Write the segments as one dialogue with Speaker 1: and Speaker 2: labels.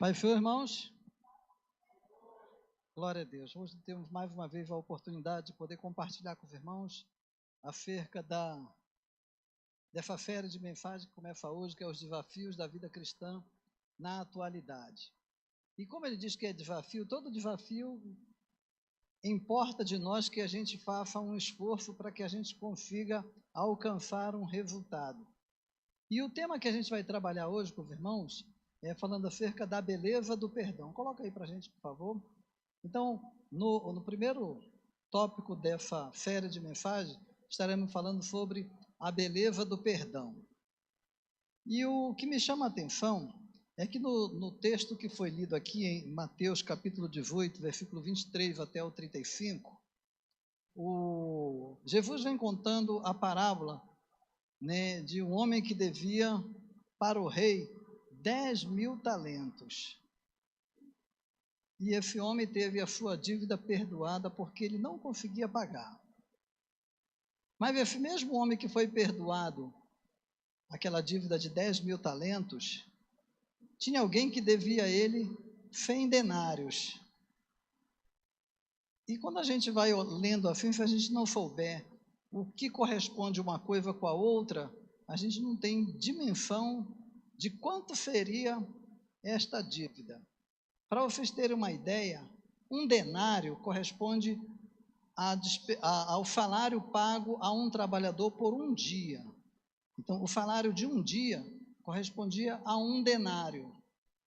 Speaker 1: Pai, Senhor, irmãos, glória a Deus. Hoje temos mais uma vez a oportunidade de poder compartilhar com os irmãos acerca dessa série de mensagens que começa hoje, que é os desafios da vida cristã na atualidade. E como ele diz que é desafio, todo desafio importa de nós que a gente faça um esforço para que a gente consiga alcançar um resultado. E o tema que a gente vai trabalhar hoje com os irmãos é falando acerca da beleza do perdão. Coloca aí para a gente, por favor. Então, no primeiro tópico dessa série de mensagens, estaremos falando sobre a beleza do perdão. E o que me chama a atenção é que no texto que foi lido aqui em Mateus capítulo 18, versículo 23 até o 35, Jesus vem contando a parábola, né, de um homem que devia para o rei 10.000 talentos. E esse homem teve a sua dívida perdoada porque ele não conseguia pagar. Mas esse mesmo homem que foi perdoado, aquela dívida de 10.000 talentos, tinha alguém que devia a ele 100 denários. E quando a gente vai lendo assim, se a gente não souber o que corresponde uma coisa com a outra, a gente não tem dimensão de quanto seria esta dívida. Para vocês terem uma ideia, um denário corresponde ao salário pago a um trabalhador por um dia. Então, o salário de um dia correspondia a um denário.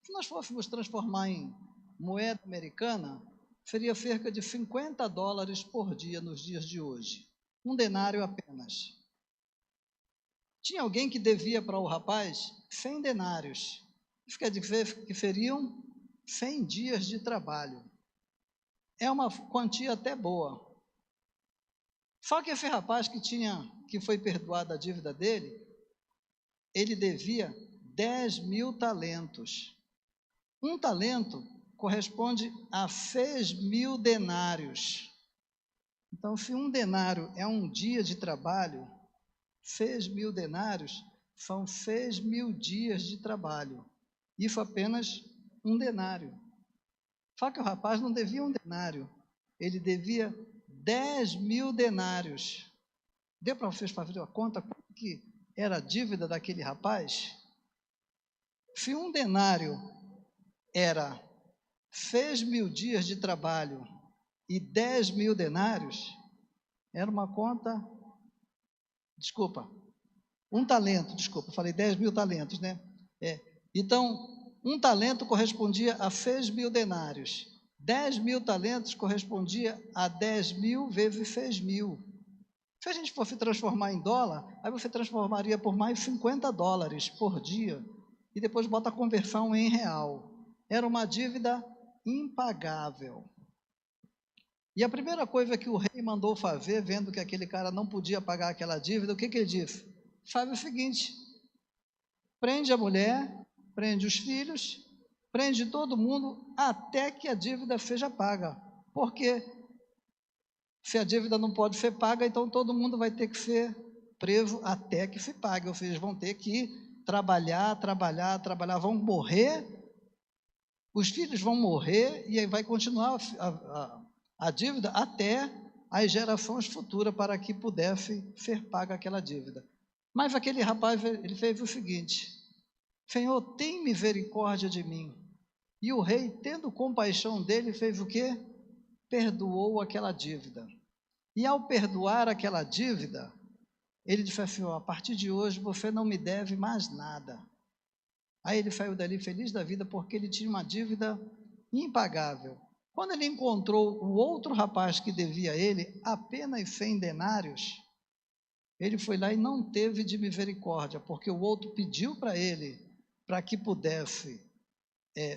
Speaker 1: Se nós fôssemos transformar em moeda americana, seria cerca de $50 por dia nos dias de hoje. Um denário apenas. Tinha alguém que devia para o rapaz 100 denários. Isso quer dizer que seriam 100 dias de trabalho. É uma quantia até boa. Só que esse rapaz que foi perdoado a dívida dele, ele devia 10.000 talentos. Um talento corresponde a 6.000 denários. Então, se um denário é um dia de trabalho, 6.000 denários são 6.000 dias de trabalho. Isso apenas um denário. Só que o rapaz não devia um denário, ele devia 10.000 denários. Deu para vocês fazer a conta quanto que era a dívida daquele rapaz? Se um denário era 6.000 dias de trabalho e 10.000 denários, era uma conta, um talento, falei 10.000 talentos, né? Então, um talento correspondia a 6.000 denários. 10.000 talentos correspondia a 10.000 vezes 6.000. Se a gente fosse transformar em dólar, aí você transformaria por mais $50 por dia e depois bota a conversão em real. Era uma dívida impagável. E a primeira coisa que o rei mandou fazer, vendo que aquele cara não podia pagar aquela dívida, o que ele disse? Faz o seguinte: prende a mulher, prende os filhos, prende todo mundo até que a dívida seja paga. Porque se a dívida não pode ser paga, então todo mundo vai ter que ser preso até que se pague. Ou seja, eles vão ter que trabalhar, vão morrer, os filhos vão morrer e aí vai continuar a dívida até as gerações futuras para que pudesse ser paga aquela dívida. Mas aquele rapaz, ele fez o seguinte: Senhor, tem misericórdia de mim. E o rei, tendo compaixão dele, fez o quê? Perdoou aquela dívida. E ao perdoar aquela dívida, ele disse assim: a partir de hoje você não me deve mais nada. Aí ele saiu dali feliz da vida porque ele tinha uma dívida impagável. Quando ele encontrou o outro rapaz que devia a ele apenas 100 denários, ele foi lá e não teve de misericórdia, porque o outro pediu para ele para que pudesse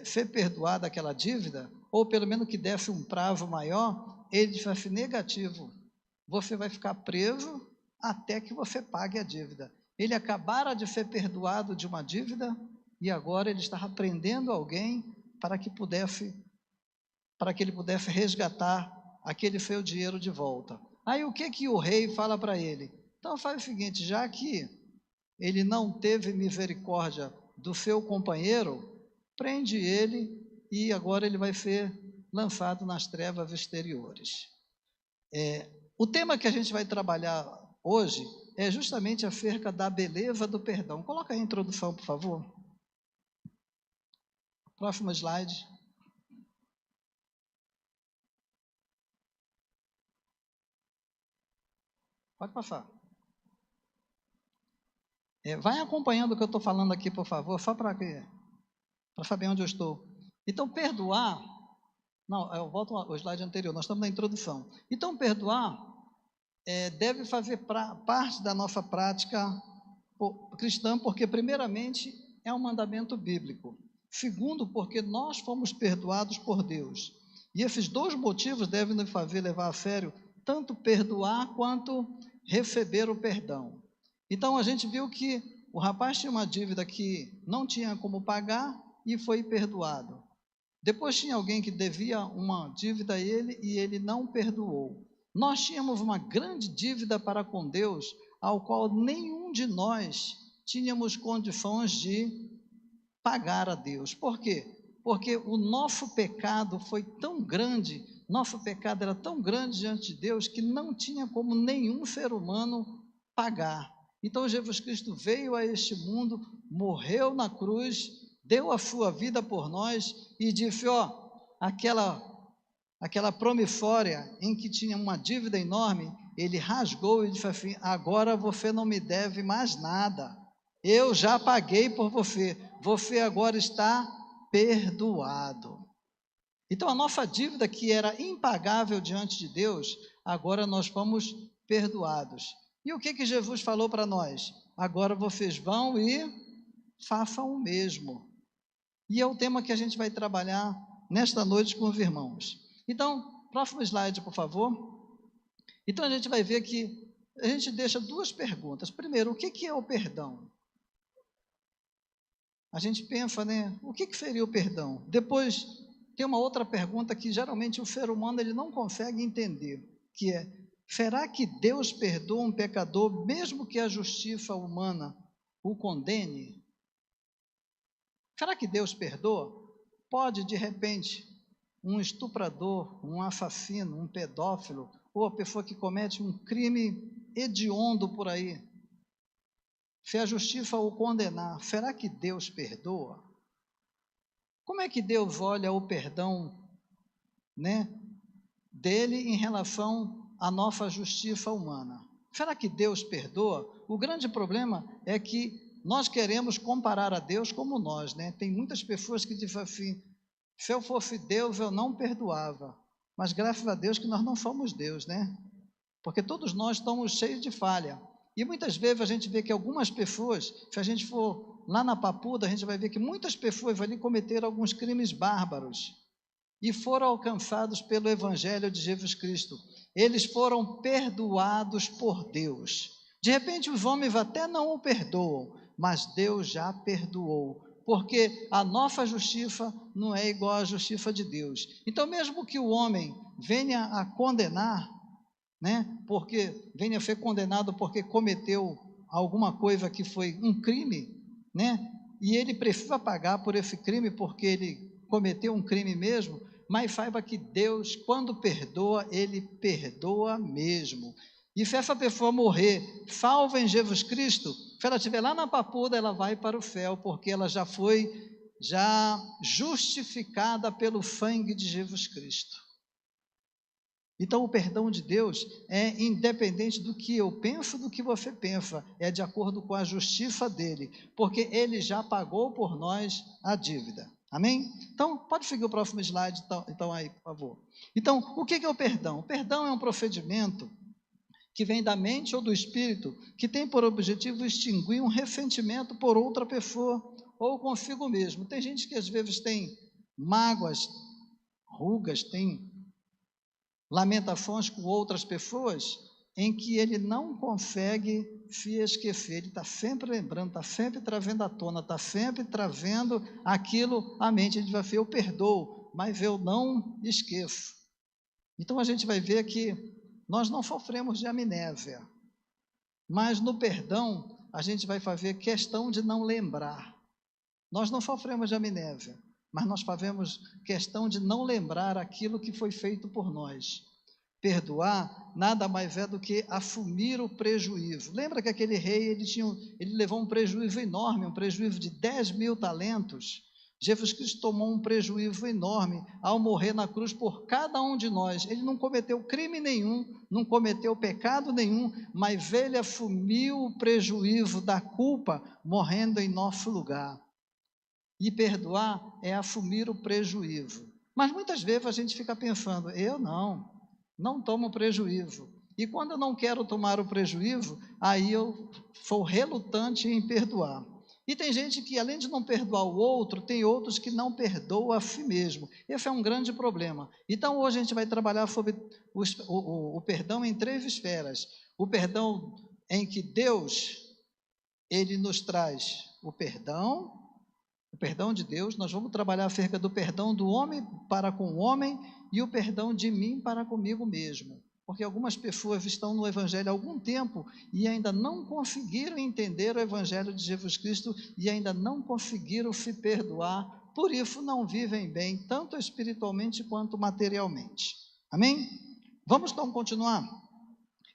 Speaker 1: ser perdoada aquela dívida, ou pelo menos que desse um prazo maior. Ele disse assim: negativo, você vai ficar preso até que você pague a dívida. Ele acabara de ser perdoado de uma dívida e agora ele estava prendendo alguém para que ele pudesse resgatar aquele seu dinheiro de volta. Aí o que o rei fala para ele? Então faz o seguinte: já que ele não teve misericórdia do seu companheiro, prende ele e agora ele vai ser lançado nas trevas exteriores. O tema que a gente vai trabalhar hoje é justamente acerca da beleza do perdão. Coloca aí a introdução, por favor. Próximo slide. Pode passar. Vai acompanhando o que eu estou falando aqui, por favor, só para saber onde eu estou. Então, perdoar... Não, eu volto ao slide anterior, nós estamos na introdução. Então, perdoar deve fazer parte da nossa prática cristã, porque, primeiramente, é um mandamento bíblico. Segundo, porque nós fomos perdoados por Deus. E esses dois motivos devem nos fazer levar a sério tanto perdoar quanto receber o perdão. Então, a gente viu que o rapaz tinha uma dívida que não tinha como pagar e foi perdoado. Depois tinha alguém que devia uma dívida a ele e ele não perdoou. Nós tínhamos uma grande dívida para com Deus, ao qual nenhum de nós tínhamos condições de pagar a Deus. Por quê? Porque o nosso pecado foi tão grande, nosso pecado era tão grande diante de Deus que não tinha como nenhum ser humano pagar. Então Jesus Cristo veio a este mundo, morreu na cruz, deu a sua vida por nós e disse, aquela promissória em que tinha uma dívida enorme, ele rasgou e disse assim, agora você não me deve mais nada, eu já paguei por você, você agora está perdoado. Então a nossa dívida que era impagável diante de Deus, agora nós fomos perdoados. E o que Jesus falou para nós? Agora vocês vão e façam o mesmo. E é o tema que a gente vai trabalhar nesta noite com os irmãos. Então, próximo slide, por favor. Então, a gente vai ver que a gente deixa duas perguntas. Primeiro, o que é o perdão? A gente pensa, né? O que seria o perdão? Depois, tem uma outra pergunta que geralmente o ser humano ele não consegue entender, que é, será que Deus perdoa um pecador mesmo que a justiça humana o condene? Será que Deus perdoa? Pode, de repente, um estuprador, um assassino, um pedófilo, ou a pessoa que comete um crime hediondo por aí, se a justiça o condenar, será que Deus perdoa? Como é que Deus olha o perdão, né, dele em relação à nossa justiça humana? Será que Deus perdoa? O grande problema é que nós queremos comparar a Deus como nós, né? Tem muitas pessoas que dizem assim, se eu fosse Deus eu não perdoava, mas graças a Deus que nós não somos Deus, né? Porque todos nós estamos cheios de falha, e muitas vezes a gente vê que algumas pessoas, se a gente for lá na Papuda, a gente vai ver que muitas pessoas ali cometeram alguns crimes bárbaros, e foram alcançados pelo Evangelho de Jesus Cristo, eles foram perdoados por Deus. De repente os homens até não o perdoam, mas Deus já perdoou, porque a nossa justiça não é igual à justiça de Deus. Então mesmo que o homem venha a condenar, né, porque venha a ser condenado porque cometeu alguma coisa que foi um crime, né, e ele precisa pagar por esse crime porque ele cometeu um crime mesmo, mas saiba que Deus, quando perdoa, ele perdoa mesmo. E se essa pessoa morrer salva em Jesus Cristo, se ela estiver lá na Papuda, ela vai para o céu, porque ela já foi justificada pelo sangue de Jesus Cristo. Então, o perdão de Deus é independente do que eu penso, do que você pensa, é de acordo com a justiça dele, porque ele já pagou por nós a dívida. Amém? Então, pode seguir o próximo slide, então aí, por favor. Então, o que é o perdão? O perdão é um procedimento que vem da mente ou do espírito, que tem por objetivo extinguir um ressentimento por outra pessoa ou consigo mesmo. Tem gente que às vezes tem mágoas, rugas, tem lamentações com outras pessoas, em que ele não consegue se esquecer, ele está sempre lembrando, está sempre trazendo à tona, está sempre trazendo aquilo à mente. Ele vai ver, eu perdoo, mas eu não esqueço. Então a gente vai ver que nós não sofremos de amnésia, mas no perdão a gente vai fazer questão de não lembrar. Nós não sofremos de amnésia, mas nós fazemos questão de não lembrar aquilo que foi feito por nós. Perdoar nada mais é do que assumir o prejuízo. Lembra que aquele rei, ele levou um prejuízo enorme, um prejuízo de 10.000 talentos. Jesus Cristo tomou um prejuízo enorme ao morrer na cruz por cada um de nós. Ele não cometeu crime nenhum, não cometeu pecado nenhum, mas ele assumiu o prejuízo da culpa, morrendo em nosso lugar. E perdoar é assumir o prejuízo. Mas muitas vezes a gente fica pensando, eu não tomo prejuízo. E quando eu não quero tomar o prejuízo, aí eu sou relutante em perdoar. E tem gente que, além de não perdoar o outro, tem outros que não perdoam a si mesmo. Esse é um grande problema. Então, hoje a gente vai trabalhar sobre o perdão em 3 esferas. O perdão em que Deus, Ele nos traz o perdão de Deus. Nós vamos trabalhar acerca do perdão do homem para com o homem e o perdão de mim para comigo mesmo. Porque algumas pessoas estão no Evangelho há algum tempo e ainda não conseguiram entender o Evangelho de Jesus Cristo e ainda não conseguiram se perdoar, por isso não vivem bem, tanto espiritualmente quanto materialmente. Amém? Vamos então continuar?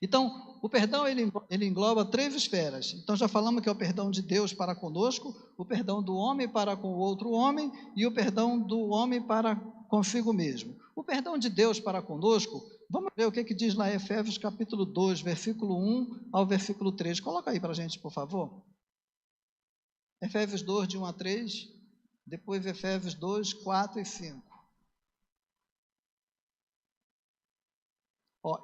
Speaker 1: Então, o perdão ele engloba 3 esferas. Então, já falamos que é o perdão de Deus para conosco, o perdão do homem para com o outro homem e o perdão do homem para consigo mesmo. O perdão de Deus para conosco, vamos ver o que diz lá em Efésios capítulo 2, versículo 1 ao versículo 3. Coloca aí para a gente, por favor. Efésios 2, de 1 a 3, depois Efésios 2, 4 e 5.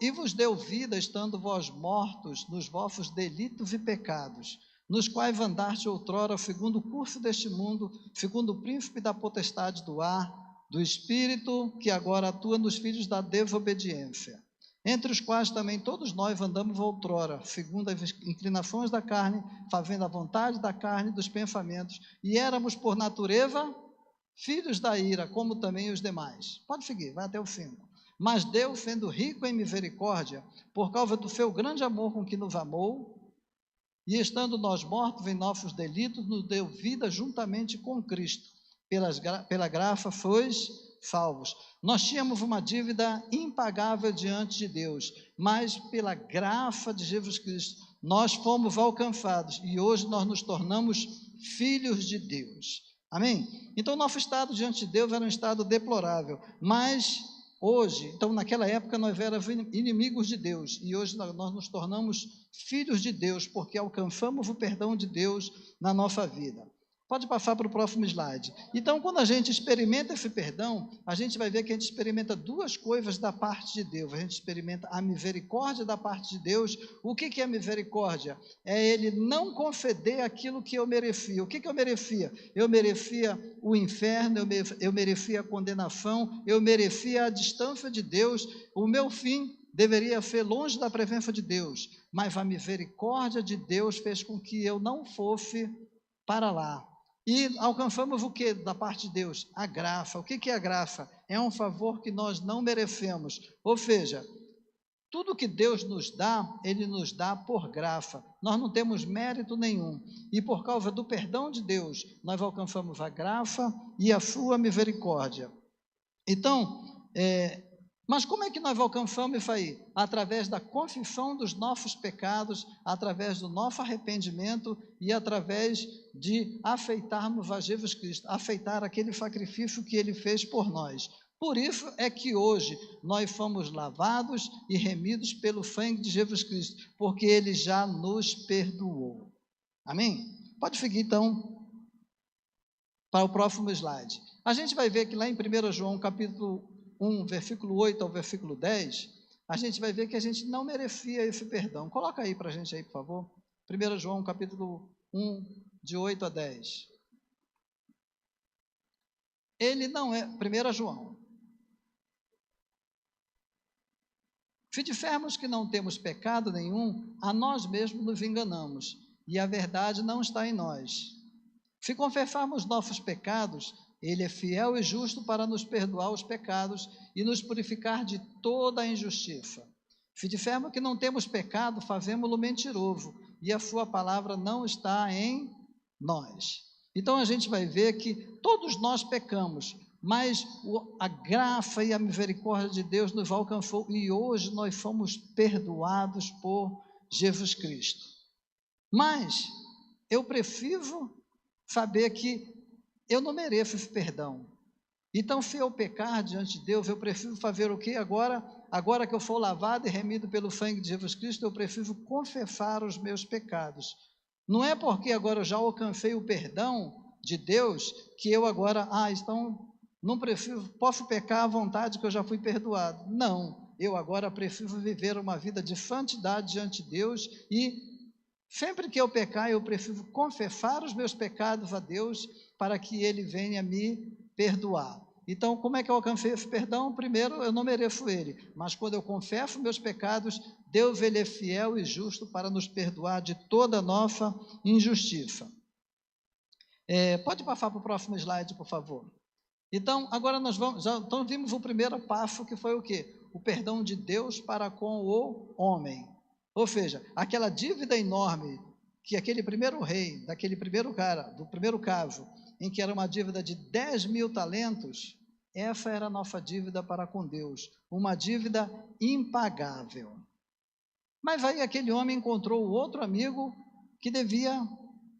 Speaker 1: E vos deu vida, estando vós mortos nos vossos delitos e pecados, nos quais andaste outrora, segundo o curso deste mundo, segundo o príncipe da potestade do ar, do espírito que agora atua nos filhos da desobediência, entre os quais também todos nós andamos outrora, segundo as inclinações da carne, fazendo a vontade da carne e dos pensamentos, e éramos por natureza filhos da ira, como também os demais. Pode seguir, vai até o 5. Mas Deus, sendo rico em misericórdia, por causa do seu grande amor com que nos amou, e estando nós mortos em nossos delitos, nos deu vida juntamente com Cristo. Pela graça sois salvos. Nós tínhamos uma dívida impagável diante de Deus, mas pela graça de Jesus Cristo, nós fomos alcançados e hoje nós nos tornamos filhos de Deus. Amém? Então, nosso estado diante de Deus era um estado deplorável, mas hoje, então naquela época nós éramos inimigos de Deus e hoje nós nos tornamos filhos de Deus porque alcançamos o perdão de Deus na nossa vida. Pode passar para o próximo slide. Então, quando a gente experimenta esse perdão, a gente vai ver que a gente experimenta 2 coisas da parte de Deus. A gente experimenta a misericórdia da parte de Deus. O que é misericórdia? É Ele não conceder aquilo que eu merecia. O que eu merecia? Eu merecia o inferno, eu merecia a condenação, eu merecia a distância de Deus. O meu fim deveria ser longe da presença de Deus, mas a misericórdia de Deus fez com que eu não fosse para lá. E alcançamos o que da parte de Deus? A graça. O que é a graça? É um favor que nós não merecemos. Ou seja, tudo que Deus nos dá, Ele nos dá por graça. Nós não temos mérito nenhum. E por causa do perdão de Deus, nós alcançamos a graça e a sua misericórdia. Então, mas como é que nós alcançamos isso aí? Através da confissão dos nossos pecados, através do nosso arrependimento e através de aceitarmos a Jesus Cristo, aceitar aquele sacrifício que Ele fez por nós. Por isso é que hoje nós fomos lavados e remidos pelo sangue de Jesus Cristo, porque Ele já nos perdoou. Amém? Pode seguir então para o próximo slide. A gente vai ver que lá em 1 João capítulo 1, versículo 8 ao versículo 10, a gente vai ver que a gente não merecia esse perdão. Coloca aí para a gente aí, por favor. 1 João, capítulo 1, de 8 a 10. Ele não é... 1 João. Se dissermos que não temos pecado nenhum, a nós mesmos nos enganamos, e a verdade não está em nós. Se confessarmos nossos pecados, Ele é fiel e justo para nos perdoar os pecados e nos purificar de toda a injustiça. Se dissermos que não temos pecado, fazemos-lo mentiroso, e a sua palavra não está em nós. Então a gente vai ver que todos nós pecamos, mas a graça e a misericórdia de Deus nos alcançou e hoje nós fomos perdoados por Jesus Cristo. Mas eu prefiro saber que eu não mereço esse perdão. Então, se eu pecar diante de Deus, eu prefiro fazer o quê? Agora que eu for lavado e remido pelo sangue de Jesus Cristo, eu prefiro confessar os meus pecados. Não é porque agora eu já alcancei o perdão de Deus, que eu agora, então, não prefiro, posso pecar à vontade que eu já fui perdoado. Não, eu agora prefiro viver uma vida de santidade diante de Deus e sempre que eu pecar, eu prefiro confessar os meus pecados a Deus para que Ele venha me perdoar. Então, como é que eu alcancei esse perdão? Primeiro, eu não mereço ele, mas quando eu confesso meus pecados, Deus, Ele é fiel e justo para nos perdoar de toda a nossa injustiça. Pode passar para o próximo slide, por favor. Então, agora nós então vimos o primeiro passo, que foi o quê? O perdão de Deus para com o homem. Ou seja, aquela dívida enorme que aquele primeiro rei, daquele primeiro cara, do primeiro caso, em que era uma dívida de 10.000 talentos, essa era a nossa dívida para com Deus, uma dívida impagável. Mas aí aquele homem encontrou outro amigo que devia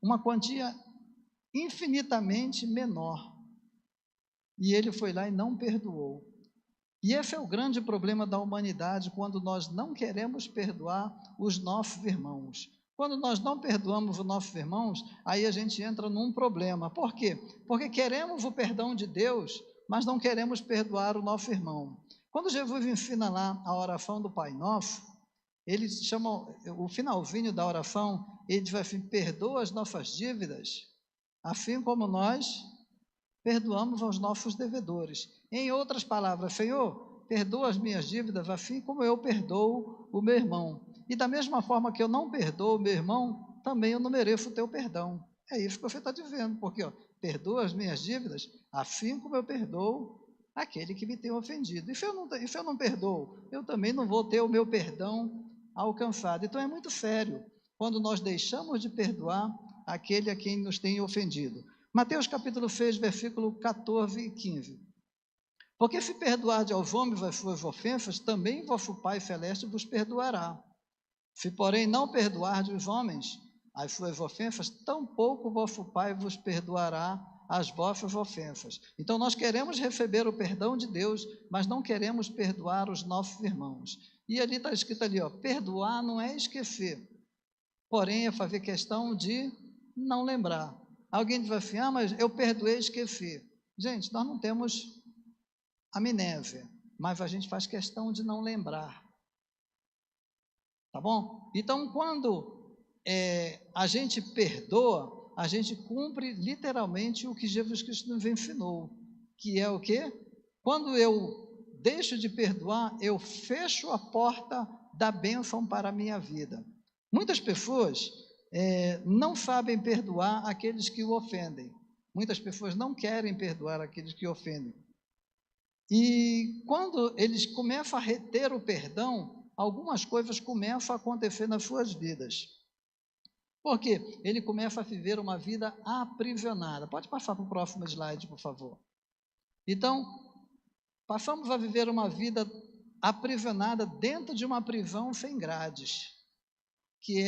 Speaker 1: uma quantia infinitamente menor. E ele foi lá e não perdoou. E esse é o grande problema da humanidade, quando nós não queremos perdoar os nossos irmãos. Quando nós não perdoamos os nossos irmãos, aí a gente entra num problema. Por quê? Porque queremos o perdão de Deus, mas não queremos perdoar o nosso irmão. Quando Jesus ensina lá a oração do Pai Nosso, ele chama, o finalzinho da oração, ele diz assim: perdoa as nossas dívidas, assim como nós perdoamos aos nossos devedores. Em outras palavras, Senhor, perdoa as minhas dívidas, assim como eu perdoo o meu irmão. E da mesma forma que eu não perdoo o meu irmão, também eu não mereço o teu perdão. É isso que você está dizendo, porque perdoa as minhas dívidas, assim como eu perdoo aquele que me tem ofendido. E se eu não perdoo, eu também não vou ter o meu perdão alcançado. Então é muito sério quando nós deixamos de perdoar aquele a quem nos tem ofendido. Mateus capítulo 6, versículo 14 e 15. Porque se perdoardes aos homens as suas ofensas, também vosso Pai Celeste vos perdoará. Se, porém, não perdoardes os homens as suas ofensas, tampouco vosso Pai vos perdoará as vossas ofensas. Então, nós queremos receber o perdão de Deus, mas não queremos perdoar os nossos irmãos. E ali está escrito ali, perdoar não é esquecer, porém é fazer questão de não lembrar. Alguém diz assim, mas eu perdoei e esqueci. Gente, nós não temos amnésia, mas a gente faz questão de não lembrar. Tá bom? Então, quando a gente perdoa, a gente cumpre literalmente o que Jesus Cristo nos ensinou, que é o quê? Quando eu deixo de perdoar, eu fecho a porta da bênção para a minha vida. Muitas pessoas não sabem perdoar aqueles que o ofendem. Muitas pessoas não querem perdoar aqueles que ofendem. E quando eles começam a reter o perdão, algumas coisas começam a acontecer nas suas vidas. Por quê? Ele começa a viver uma vida aprisionada. Pode passar para o próximo slide, por favor. Então, passamos a viver uma vida aprisionada dentro de uma prisão sem grades, que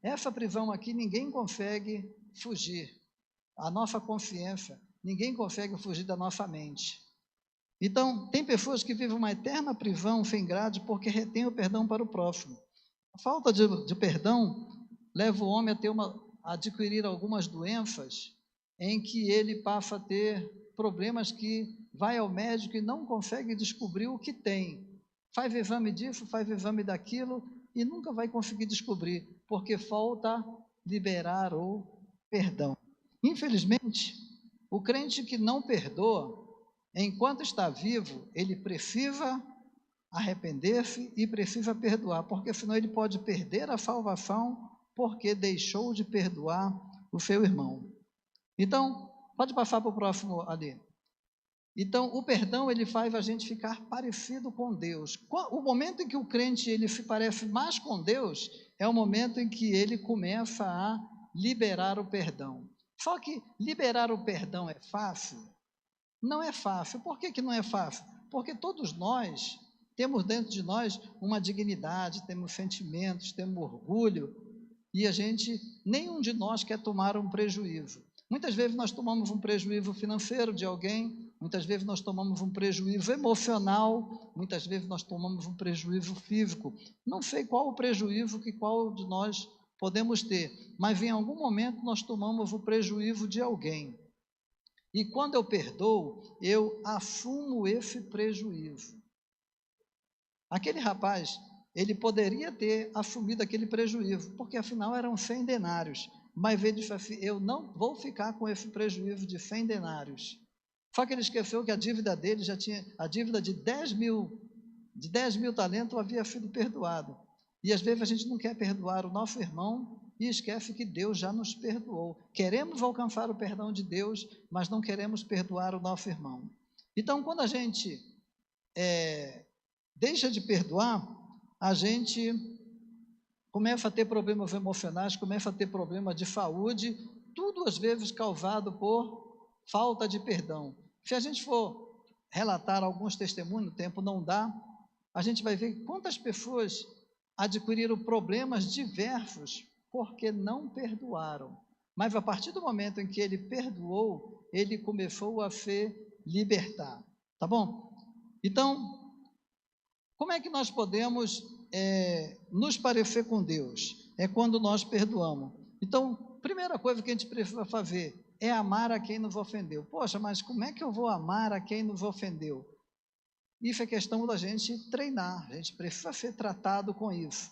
Speaker 1: essa prisão aqui ninguém consegue fugir. A nossa consciência, ninguém consegue fugir da nossa mente. Então, tem pessoas que vivem uma eterna prisão sem grade porque retém o perdão para o próximo. A falta de perdão leva o homem a adquirir algumas doenças em que ele passa a ter problemas que vai ao médico e não consegue descobrir o que tem. Faz exame disso, faz exame daquilo e nunca vai conseguir descobrir, porque falta liberar o perdão. Infelizmente, o crente que não perdoa, enquanto está vivo, ele precisa arrepender-se e precisa perdoar, porque senão ele pode perder a salvação porque deixou de perdoar o seu irmão. Então, pode passar para o próximo ali. Então, o perdão, ele faz a gente ficar parecido com Deus. O momento em que o crente ele se parece mais com Deus é o momento em que ele começa a liberar o perdão. Só que liberar o perdão é fácil? Não é fácil. Por que não é fácil? Porque todos nós temos dentro de nós uma dignidade, temos sentimentos, temos orgulho, e nenhum de nós quer tomar um prejuízo. Muitas vezes nós tomamos um prejuízo financeiro de alguém, muitas vezes nós tomamos um prejuízo emocional, muitas vezes nós tomamos um prejuízo físico. Não sei qual o prejuízo que qual de nós podemos ter, mas em algum momento nós tomamos o prejuízo de alguém. E quando eu perdoo, eu assumo esse prejuízo. Aquele rapaz, ele poderia ter assumido aquele prejuízo, porque afinal eram 100 denários, mas ele disse assim, eu não vou ficar com esse prejuízo de 100 denários. Só que ele esqueceu que a dívida dele a dívida de 10 mil talentos havia sido perdoado. E às vezes a gente não quer perdoar o nosso irmão e esquece que Deus já nos perdoou. Queremos alcançar o perdão de Deus, mas não queremos perdoar o nosso irmão. Então, quando a gente deixa de perdoar, a gente começa a ter problemas emocionais, começa a ter problemas de saúde, tudo às vezes causado por falta de perdão. Se a gente for relatar alguns testemunhos, o tempo não dá, a gente vai ver quantas pessoas adquiriram problemas diversos porque não perdoaram. Mas a partir do momento em que ele perdoou, ele começou a se libertar. Tá bom? Então, como é que nós podemos nos parecer com Deus? É quando nós perdoamos. Então, primeira coisa que a gente precisa fazer é amar a quem nos ofendeu. Poxa, mas como é que eu vou amar a quem nos ofendeu? Isso é questão da gente treinar, a gente precisa ser tratado com isso.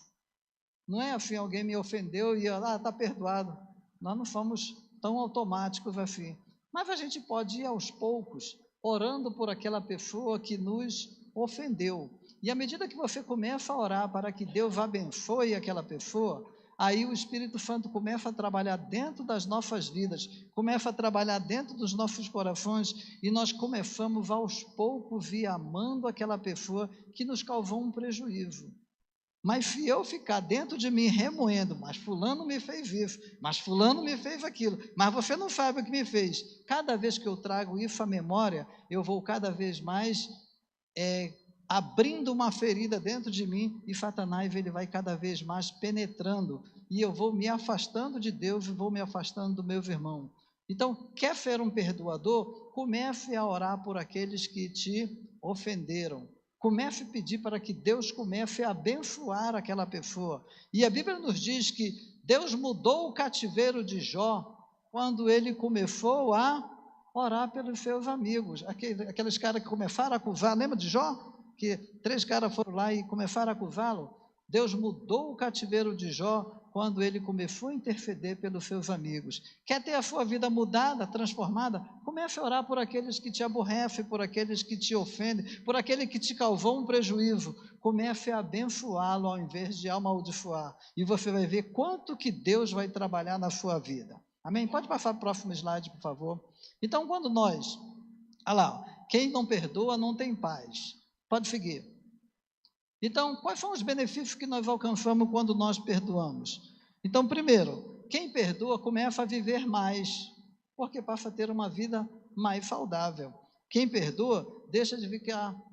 Speaker 1: Não é assim, alguém me ofendeu e está perdoado. Nós não somos tão automáticos assim. Mas a gente pode ir aos poucos, orando por aquela pessoa que nos ofendeu. E à medida que você começa a orar para que Deus abençoe aquela pessoa, aí o Espírito Santo começa a trabalhar dentro das nossas vidas, começa a trabalhar dentro dos nossos corações, e nós começamos aos poucos ir amando aquela pessoa que nos causou um prejuízo. Mas se eu ficar dentro de mim remoendo, mas fulano me fez isso, mas fulano me fez aquilo, mas você não sabe o que me fez. Cada vez que eu trago isso à memória, eu vou cada vez mais abrindo uma ferida dentro de mim, e Satanás ele vai cada vez mais penetrando, e eu vou me afastando de Deus e vou me afastando do meu irmão. Então, quer ser um perdoador? Comece a orar por aqueles que te ofenderam. Comece a pedir para que Deus comece a abençoar aquela pessoa. E a Bíblia nos diz que Deus mudou o cativeiro de Jó quando ele começou a orar pelos seus amigos. Aqueles caras que começaram a acusar, lembra de Jó? Que 3 caras foram lá e começaram a acusá-lo. Deus mudou o cativeiro de Jó quando ele começou a interceder pelos seus amigos. Quer ter a sua vida mudada, transformada? Comece a orar por aqueles que te aborrecem, por aqueles que te ofendem, por aquele que te causou um prejuízo. Comece a abençoá-lo ao invés de amaldiçoar. E você vai ver quanto que Deus vai trabalhar na sua vida. Amém? Pode passar para o próximo slide, por favor. Então, quando nós... Olha lá, quem não perdoa não tem paz. Pode seguir. Então, quais são os benefícios que nós alcançamos quando nós perdoamos? Então, primeiro, quem perdoa começa a viver mais, porque passa a ter uma vida mais saudável. Quem perdoa deixa de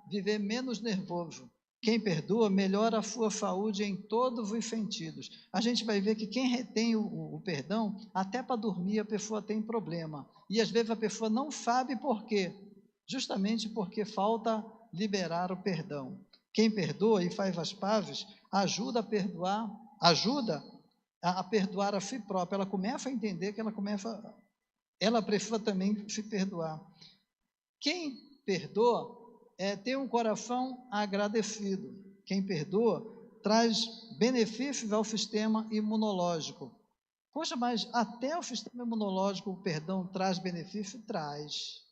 Speaker 1: viver menos nervoso. Quem perdoa melhora a sua saúde em todos os sentidos. A gente vai ver que quem retém o perdão, até para dormir a pessoa tem problema. E às vezes a pessoa não sabe por quê, justamente porque falta liberar o perdão. Quem perdoa e faz as pazes, ajuda a perdoar a si própria. Ela começa a entender que ela precisa também se perdoar. Quem perdoa tem um coração agradecido. Quem perdoa traz benefícios ao sistema imunológico. Poxa, mas até o sistema imunológico o perdão traz benefício? Traz.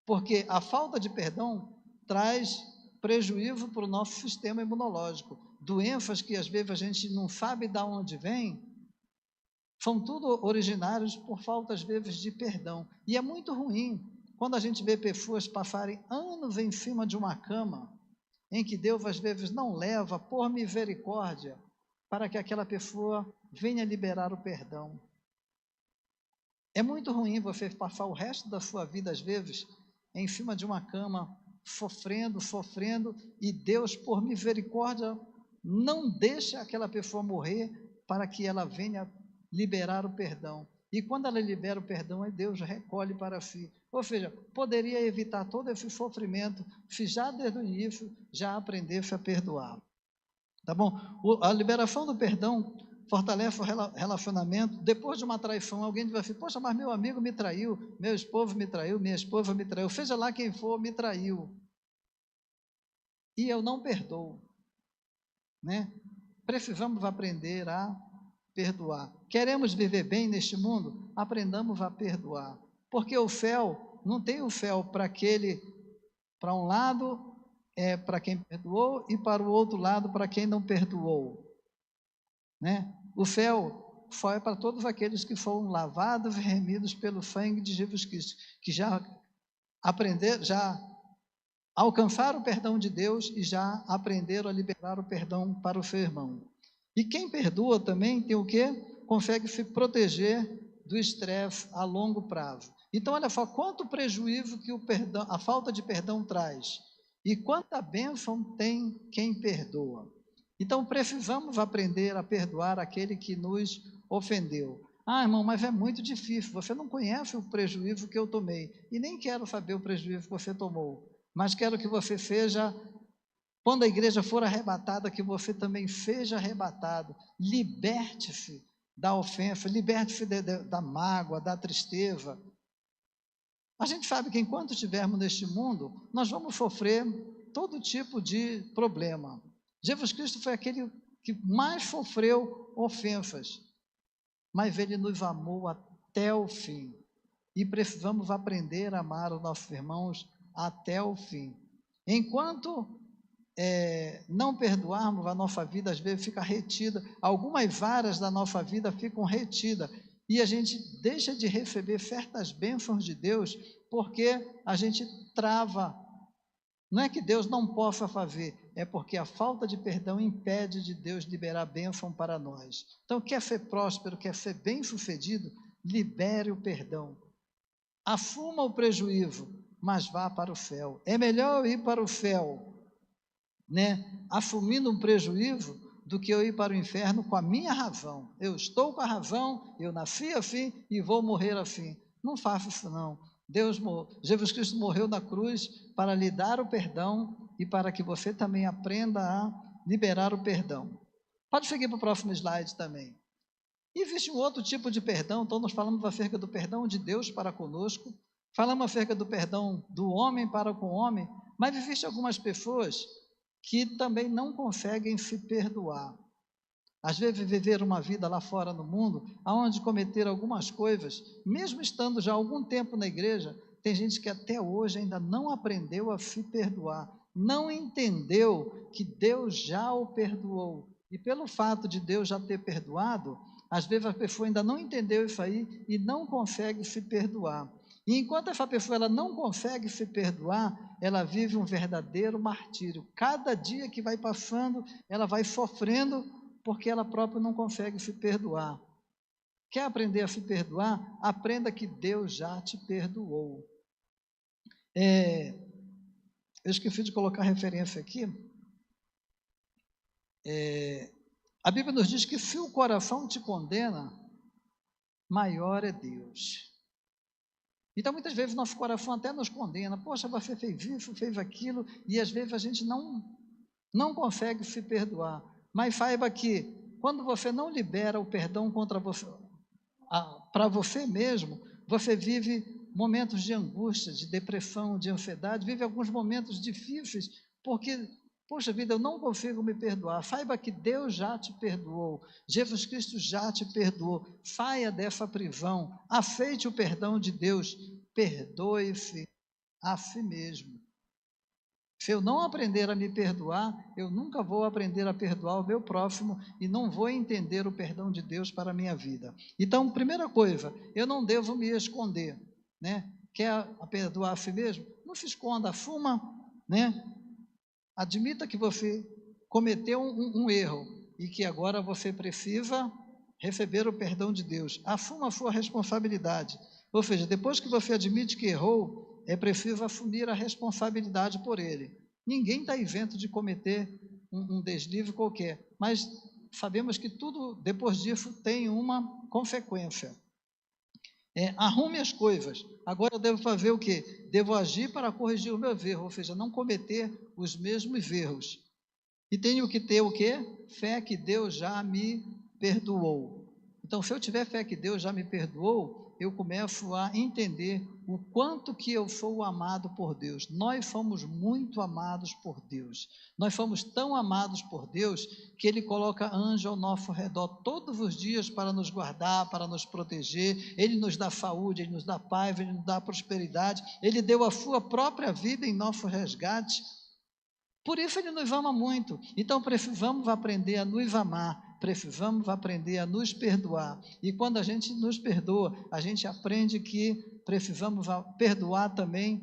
Speaker 1: Porque a falta de perdão traz prejuízo para o nosso sistema imunológico. Doenças que às vezes a gente não sabe de onde vem, são tudo originários por falta às vezes de perdão. E é muito ruim quando a gente vê pessoas passarem anos em cima de uma cama, em que Deus às vezes não leva por misericórdia, para que aquela pessoa venha liberar o perdão. É muito ruim você passar o resto da sua vida, às vezes, em cima de uma cama, sofrendo, sofrendo, e Deus, por misericórdia, não deixa aquela pessoa morrer para que ela venha liberar o perdão. E quando ela libera o perdão, aí Deus recolhe para si. Ou seja, poderia evitar todo esse sofrimento se já desde o início já aprendesse a perdoar. Tá bom? A liberação do perdão fortalece o relacionamento. Depois de uma traição, alguém diz assim: poxa, mas meu amigo me traiu, meu esposo me traiu, minha esposa me traiu, seja lá quem for, me traiu. E eu não perdoo, né? Precisamos aprender a perdoar. Queremos viver bem neste mundo? Aprendamos a perdoar. Porque o fel, não tem o fel para aquele, para um lado é para quem perdoou e para o outro lado para quem não perdoou, né? O fel só é para todos aqueles que foram lavados e remidos pelo sangue de Jesus Cristo, que já aprenderam, já alcançaram o perdão de Deus e já aprenderam a liberar o perdão para o seu irmão. E quem perdoa também tem o quê? Consegue se proteger do estresse a longo prazo. Então, olha só quanto prejuízo que o perdão, a falta de perdão traz. E quanta bênção tem quem perdoa. Então, precisamos aprender a perdoar aquele que nos ofendeu. Ah, irmão, mas é muito difícil. Você não conhece o prejuízo que eu tomei. E nem quero saber o prejuízo que você tomou. Mas quero que você seja, quando a igreja for arrebatada, que você também seja arrebatado. Liberte-se da ofensa, liberte-se da mágoa, da tristeza. A gente sabe que enquanto estivermos neste mundo, nós vamos sofrer todo tipo de problema. Jesus Cristo foi aquele que mais sofreu ofensas, mas Ele nos amou até o fim. E precisamos aprender a amar os nossos irmãos até o fim. Enquanto não perdoarmos, a nossa vida às vezes fica retida, algumas áreas da nossa vida ficam retidas, e a gente deixa de receber certas bênçãos de Deus, porque a gente trava. Não é que Deus não possa fazer, é porque a falta de perdão impede de Deus liberar bênção para nós. Então, quer ser próspero, quer ser bem-sucedido, libere o perdão. Assuma o prejuízo, mas vá para o céu. É melhor eu ir para o céu, né, assumindo um prejuízo, do que eu ir para o inferno com a minha razão. Eu estou com a razão, eu nasci assim e vou morrer assim. Não faça isso não. Jesus Cristo morreu na cruz para lhe dar o perdão e para que você também aprenda a liberar o perdão. Pode seguir para o próximo slide também. E existe um outro tipo de perdão. Então nós falamos acerca do perdão de Deus para conosco, falamos acerca do perdão do homem para com o homem, mas existem algumas pessoas que também não conseguem se perdoar. Às vezes viver uma vida lá fora no mundo, aonde cometer algumas coisas, mesmo estando já há algum tempo na igreja, tem gente que até hoje ainda não aprendeu a se perdoar, não entendeu que Deus já o perdoou. E pelo fato de Deus já ter perdoado, às vezes a pessoa ainda não entendeu isso aí e não consegue se perdoar. E enquanto essa pessoa ela não consegue se perdoar, ela vive um verdadeiro martírio. Cada dia que vai passando, ela vai sofrendo porque ela própria não consegue se perdoar. Quer aprender a se perdoar? Aprenda que Deus já te perdoou. Eu esqueci de colocar referência aqui. A Bíblia nos diz que se o coração te condena, maior é Deus. Então, muitas vezes, nosso coração até nos condena. Poxa, você fez isso, fez aquilo, e às vezes a gente não consegue se perdoar. Mas saiba que, quando você não libera o perdão contra você, para você mesmo, você vive momentos de angústia, de depressão, de ansiedade, vive alguns momentos difíceis, porque, poxa vida, eu não consigo me perdoar. Saiba que Deus já te perdoou, Jesus Cristo já te perdoou. Saia dessa prisão, aceite o perdão de Deus, perdoe-se a si mesmo. Se eu não aprender a me perdoar, eu nunca vou aprender a perdoar o meu próximo e não vou entender o perdão de Deus para a minha vida. Então, primeira coisa, eu não devo me esconder, né? Quer perdoar a si mesmo? Não se esconda, assuma, né? Admita que você cometeu um erro e que agora você precisa receber o perdão de Deus, assuma a sua responsabilidade. Ou seja, depois que você admite que errou, é preciso assumir a responsabilidade por ele. Ninguém está isento de cometer um deslize qualquer, mas sabemos que tudo depois disso tem uma consequência. Arrume as coisas. Agora eu devo fazer o quê? Devo agir para corrigir o meu erro, ou seja, não cometer os mesmos erros. E tenho que ter o quê? Fé que Deus já me perdoou. Então, se eu tiver fé que Deus já me perdoou, eu começo a entender o quanto que eu sou amado por Deus. Nós fomos muito amados por Deus. Nós fomos tão amados por Deus que Ele coloca anjo ao nosso redor todos os dias para nos guardar, para nos proteger. Ele nos dá saúde, Ele nos dá paz, Ele nos dá prosperidade. Ele deu a sua própria vida em nosso resgate. Por isso Ele nos ama muito. Então precisamos aprender a nos amar, precisamos aprender a nos perdoar. E quando a gente nos perdoa, a gente aprende que precisamos perdoar também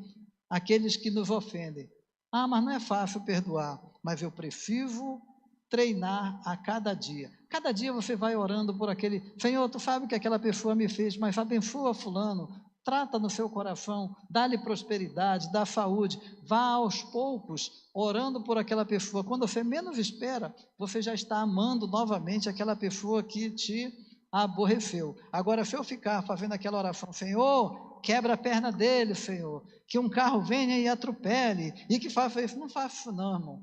Speaker 1: aqueles que nos ofendem. Mas não é fácil perdoar, mas eu preciso treinar a cada dia. Cada dia você vai orando por aquele, Senhor, tu sabe que aquela pessoa me fez, mas abençoa fulano, trata no seu coração, dá-lhe prosperidade, dá saúde, vá aos poucos orando por aquela pessoa. Quando você menos espera, você já está amando novamente aquela pessoa que te aborreceu. Agora, se eu ficar fazendo aquela oração, Senhor, quebra a perna dele, Senhor, que um carro venha e atropele, e que faça isso, não faça isso não, irmão,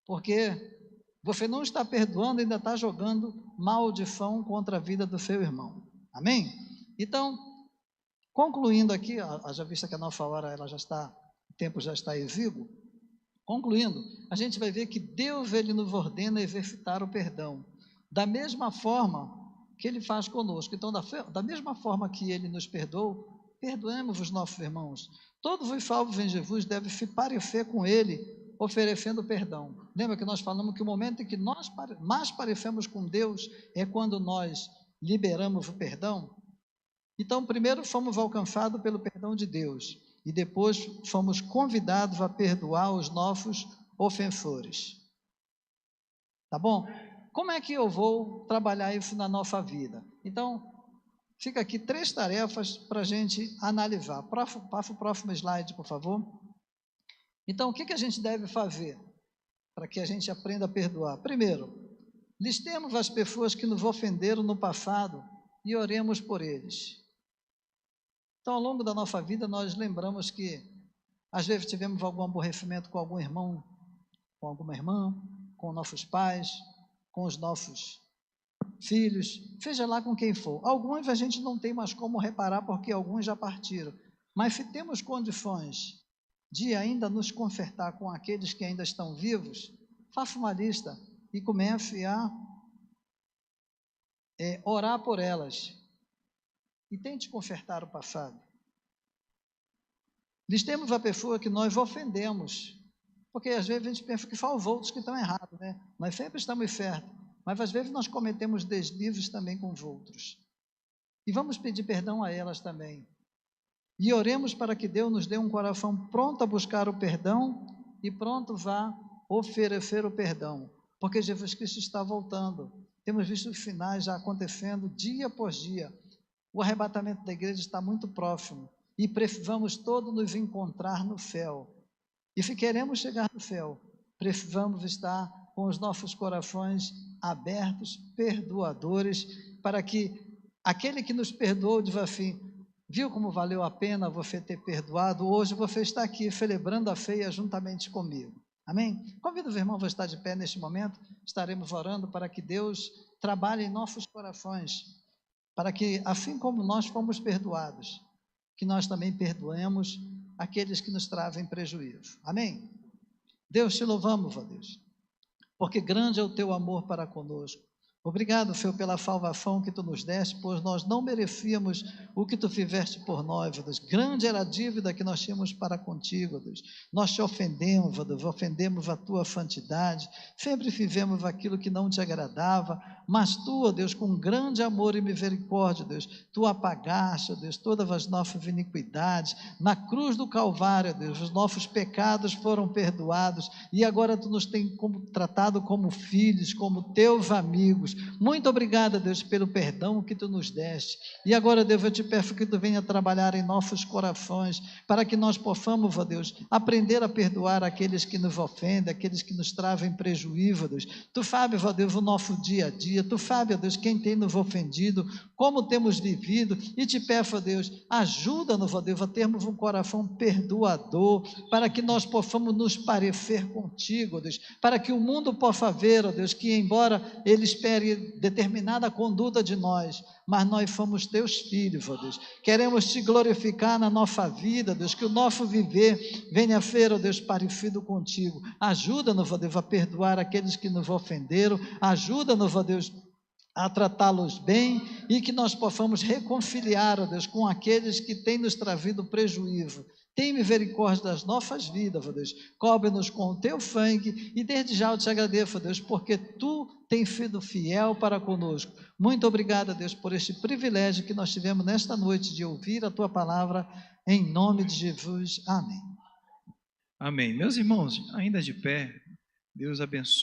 Speaker 1: porque você não está perdoando, ainda está jogando maldição contra a vida do seu irmão. Amém? Então, concluindo aqui, já vista que a nossa hora ela já está, o tempo já está exíguo, concluindo, a gente vai ver que Deus ele nos ordena exercitar o perdão, da mesma forma que Ele faz conosco. Então, da mesma forma que Ele nos perdoou, perdoemos os nossos irmãos. Todos os salvos em Jesus devem se parecer com Ele, oferecendo perdão. Lembra que nós falamos que o momento em que nós mais parecemos com Deus é quando nós liberamos o perdão? Então, primeiro fomos alcançados pelo perdão de Deus e depois fomos convidados a perdoar os nossos ofensores. Tá bom? Como é que eu vou trabalhar isso na nossa vida? Então, fica aqui 3 tarefas para a gente analisar. Passa o próximo slide, por favor. Então, o que a gente deve fazer para que a gente aprenda a perdoar? Primeiro, listemos as pessoas que nos ofenderam no passado e oremos por eles. Então, ao longo da nossa vida, nós lembramos que, às vezes, tivemos algum aborrecimento com algum irmão, com alguma irmã, com nossos pais, com os nossos filhos, seja lá com quem for. Alguns a gente não tem mais como reparar, porque alguns já partiram. Mas se temos condições de ainda nos consertar com aqueles que ainda estão vivos, faça uma lista e comece a orar por elas. E tente consertar o passado. Listemos a pessoa que nós ofendemos, porque às vezes a gente pensa que só os outros que estão errados, né? Nós sempre estamos certos, mas às vezes nós cometemos deslizes também com os outros. E vamos pedir perdão a elas também. E oremos para que Deus nos dê um coração pronto a buscar o perdão e pronto a oferecer o perdão, porque Jesus Cristo está voltando. Temos visto os sinais já acontecendo dia após dia. O arrebatamento da igreja está muito próximo e precisamos todos nos encontrar no céu. E se queremos chegar no céu, precisamos estar com os nossos corações abertos, perdoadores, para que aquele que nos perdoou diga assim: viu como valeu a pena você ter perdoado? Hoje você está aqui celebrando a ceia juntamente comigo. Amém? Convido os irmãos a estar de pé neste momento. Estaremos orando para que Deus trabalhe em nossos corações, para que, assim como nós fomos perdoados, que nós também perdoemos aqueles que nos trazem prejuízo. Amém? Deus, te louvamos, ó Deus, porque grande é o teu amor para conosco. Obrigado, Senhor, pela salvação que tu nos deste, pois nós não merecíamos o que tu fizeste por nós, ó Deus. Grande era a dívida que nós tínhamos para contigo, ó Deus. Nós te ofendemos, ó Deus, ofendemos a tua santidade, sempre fizemos aquilo que não te agradava, mas tu, ó Deus, com grande amor e misericórdia, Deus, tu apagaste, ó Deus, todas as nossas iniquidades, na cruz do Calvário, ó Deus, os nossos pecados foram perdoados, e agora tu nos tem tratado como filhos, como teus amigos. Muito obrigado, Deus, pelo perdão que tu nos deste, e agora, Deus, eu te peço que tu venha trabalhar em nossos corações, para que nós possamos, ó Deus, aprender a perdoar aqueles que nos ofendem, aqueles que nos trazem prejuízo, ó Deus. Tu sabes, ó Deus, o nosso dia a dia, tu sabes, ó Deus, quem tem nos ofendido, como temos vivido, e te peço, ó Deus, ajuda-nos, ó Deus, a termos um coração perdoador, para que nós possamos nos parecer contigo, ó Deus, para que o mundo possa ver, ó Deus, que embora ele espere determinada conduta de nós, mas nós somos teus filhos, ó Deus, queremos te glorificar na nossa vida, Deus, que o nosso viver venha a ser, ó Deus, parecido contigo. Ajuda-nos, ó Deus, a perdoar aqueles que nos ofenderam, ajuda-nos, ó Deus, a tratá-los bem, e que nós possamos reconciliar, ó Deus, com aqueles que têm nos trazido prejuízo. Tem misericórdia das nossas vidas, ó Deus, cobre-nos com o teu sangue, e desde já eu te agradeço, ó Deus, porque tu tens sido fiel para conosco. Muito obrigado, ó Deus, por este privilégio que nós tivemos nesta noite de ouvir a tua palavra, em nome de Jesus, amém.
Speaker 2: Amém. Meus irmãos, ainda de pé, Deus abençoe.